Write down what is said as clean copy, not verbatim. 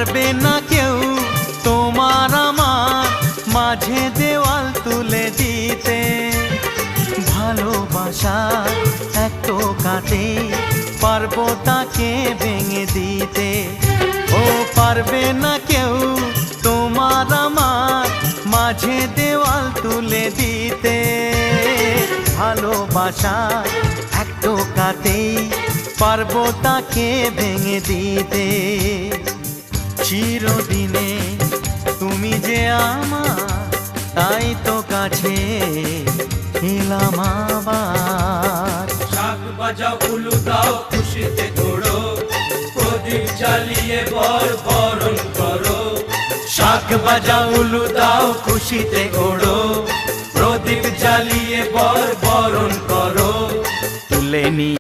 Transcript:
পারবে না কেউ তোমার আমার মাঝে দেওয়াল তুলে দিতে। ভালোবাসা এক টোকাতে পারবো তাকে ভেঙে দিতে। ও পারবে না কেউ তোমার আমার মাঝে দেওয়াল তুলে দিতে। ভালোবাসা এক টোকাতেই পারবো তাকে ভেঙে দিতে। চিরদিনে তুমি যে আমার, তাই তো কাছে এলাম আবার। শাক বাজাও উলু দাও খুশিতে ঘোড়ো, প্রদীপ জ্বালিয়ে বরণ করো। শাক বাজাও উলু দাও খুশিতে ঘোড়ো, প্রদীপ জ্বালিয়ে বরণ করো। তুলে নি